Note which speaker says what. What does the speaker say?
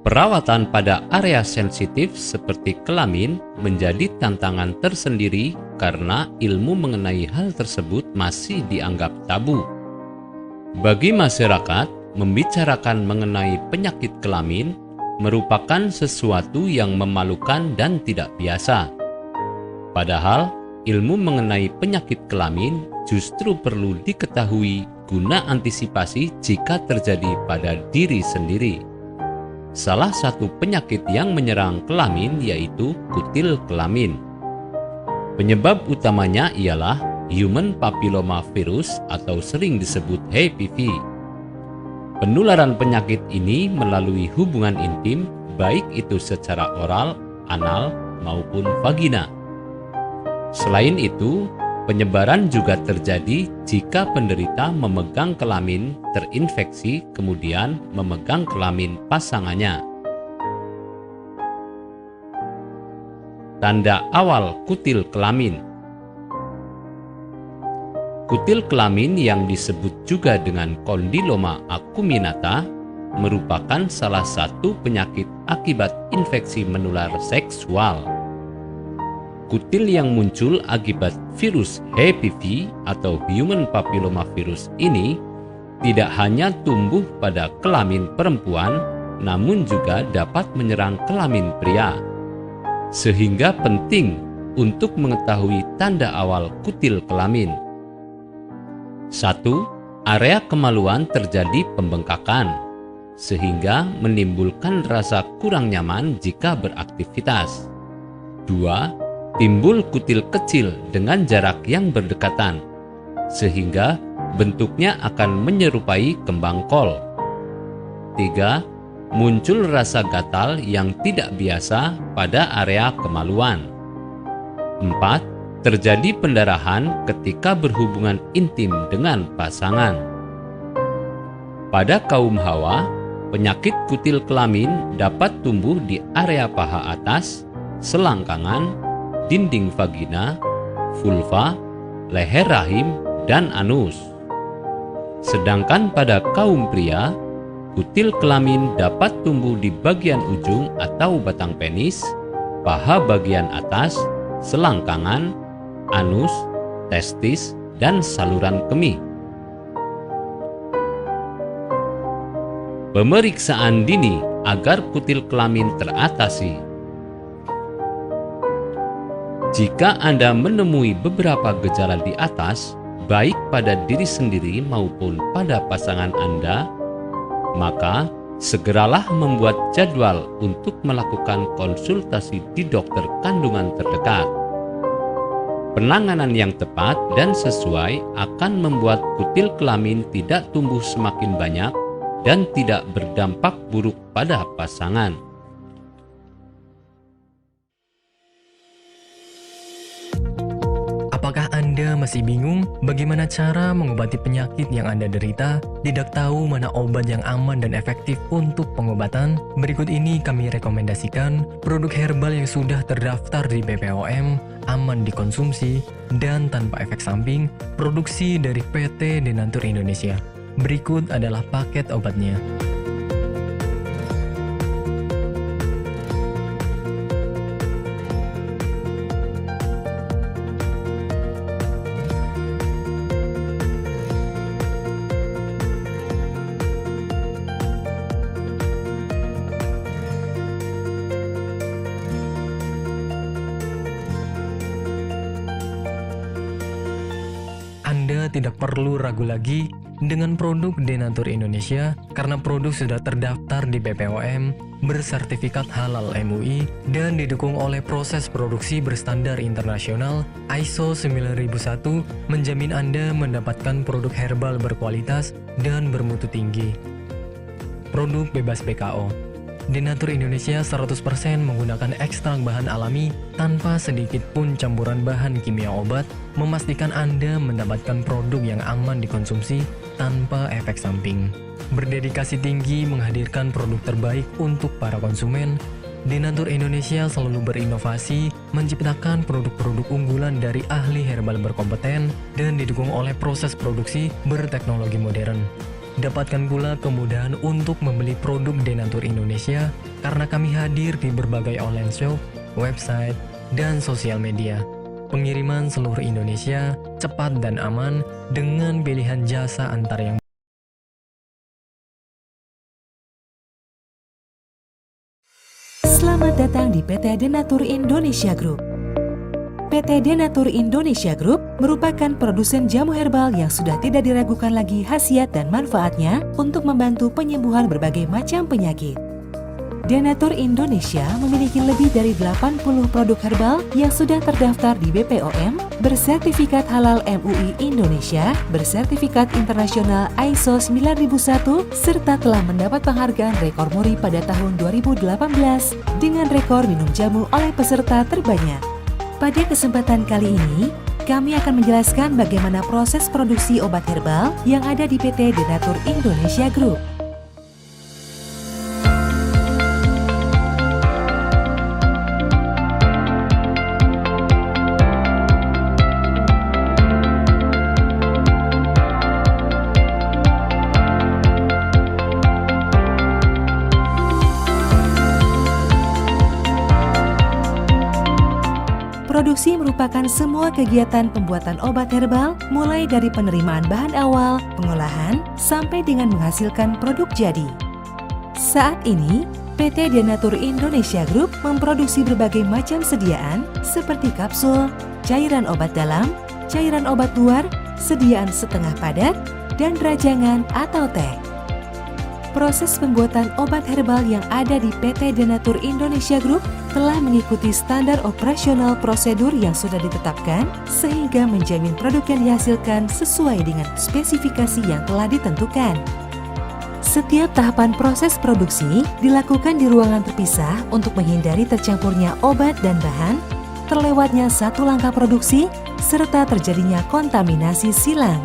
Speaker 1: Perawatan pada area sensitif seperti kelamin menjadi tantangan tersendiri karena ilmu mengenai hal tersebut masih dianggap tabu. Bagi masyarakat, membicarakan mengenai penyakit kelamin merupakan sesuatu yang memalukan dan tidak biasa. Padahal, ilmu mengenai penyakit kelamin justru perlu diketahui guna antisipasi jika terjadi pada diri sendiri. Salah satu penyakit yang menyerang kelamin yaitu kutil kelamin. Penyebab utamanya ialah Human Papilloma Virus atau sering disebut HPV. Penularan penyakit ini melalui hubungan intim, baik itu secara oral, anal, maupun vagina. Selain itu, penyebaran juga terjadi jika penderita memegang kelamin terinfeksi kemudian memegang kelamin pasangannya. Tanda awal kutil kelamin. Kutil kelamin yang disebut juga dengan kondiloma acuminata merupakan salah satu penyakit akibat infeksi menular seksual. Kutil yang muncul akibat virus HPV atau Human Papilloma Virus ini tidak hanya tumbuh pada kelamin perempuan, namun juga dapat menyerang kelamin pria. Sehingga penting untuk mengetahui tanda awal kutil kelamin. 1. Area kemaluan terjadi pembengkakan, sehingga menimbulkan rasa kurang nyaman jika beraktivitas. 2. Timbul kutil kecil dengan jarak yang berdekatan, sehingga bentuknya akan menyerupai kembang kol. 3. Muncul rasa gatal yang tidak biasa pada area kemaluan. 4. Terjadi pendarahan ketika berhubungan intim dengan pasangan. Pada kaum Hawa, penyakit kutil kelamin dapat tumbuh di area paha atas, selangkangan, dinding vagina, vulva, leher rahim, dan anus. Sedangkan pada kaum pria, kutil kelamin dapat tumbuh di bagian ujung atau batang penis, paha bagian atas, selangkangan, anus, testis, dan saluran kemih. Pemeriksaan dini agar kutil kelamin teratasi. Jika Anda menemui beberapa gejala di atas, baik pada diri sendiri maupun pada pasangan Anda, maka segeralah membuat jadwal untuk melakukan konsultasi di dokter kandungan terdekat. Penanganan yang tepat dan sesuai akan membuat kutil kelamin tidak tumbuh semakin banyak dan tidak berdampak buruk pada pasangan.
Speaker 2: Apakah Anda masih bingung bagaimana cara mengobati penyakit yang Anda derita? Tidak tahu mana obat yang aman dan efektif untuk pengobatan? Berikut ini kami rekomendasikan produk herbal yang sudah terdaftar di BPOM, aman dikonsumsi, dan tanpa efek samping, produksi dari PT Denatur Indonesia. Berikut adalah paket obatnya. Anda tidak perlu ragu lagi dengan produk Denatur Indonesia karena produk sudah terdaftar di BPOM, bersertifikat halal MUI, dan didukung oleh proses produksi berstandar internasional ISO 9001, menjamin Anda mendapatkan produk herbal berkualitas dan bermutu tinggi. Produk bebas BKO. Denatur Indonesia 100% menggunakan ekstrak bahan alami tanpa sedikit pun campuran bahan kimia obat, memastikan Anda mendapatkan produk yang aman dikonsumsi tanpa efek samping. Berdedikasi tinggi menghadirkan produk terbaik untuk para konsumen, Denatur Indonesia selalu berinovasi, menciptakan produk-produk unggulan dari ahli herbal berkompeten dan didukung oleh proses produksi berteknologi modern. Dapatkan pula kemudahan untuk membeli produk Denatur Indonesia karena kami hadir di berbagai online shop, website, dan sosial media. Pengiriman seluruh Indonesia cepat dan aman dengan pilihan jasa antar yang
Speaker 3: Selamat datang di PT Denatur Indonesia Group. PT Denatur Indonesia Group merupakan produsen jamu herbal yang sudah tidak diragukan lagi khasiat dan manfaatnya untuk membantu penyembuhan berbagai macam penyakit. Denatur Indonesia memiliki lebih dari 80 produk herbal yang sudah terdaftar di BPOM, bersertifikat halal MUI Indonesia, bersertifikat internasional ISO 9001, serta telah mendapat penghargaan rekor muri pada tahun 2018 dengan rekor minum jamu oleh peserta terbanyak. Pada kesempatan kali ini, kami akan menjelaskan bagaimana proses produksi obat herbal yang ada di PT Denatur Indonesia Group. Produksi merupakan semua kegiatan pembuatan obat herbal, mulai dari penerimaan bahan awal, pengolahan, sampai dengan menghasilkan produk jadi. Saat ini, PT Denatur Indonesia Group memproduksi berbagai macam sediaan seperti kapsul, cairan obat dalam, cairan obat luar, sediaan setengah padat, dan rajangan atau teh. Proses pembuatan obat herbal yang ada di PT Denatur Indonesia Group telah mengikuti standar operasional prosedur yang sudah ditetapkan sehingga menjamin produk yang dihasilkan sesuai dengan spesifikasi yang telah ditentukan. Setiap tahapan proses produksi dilakukan di ruangan terpisah untuk menghindari tercampurnya obat dan bahan, terlewatnya satu langkah produksi, serta terjadinya kontaminasi silang.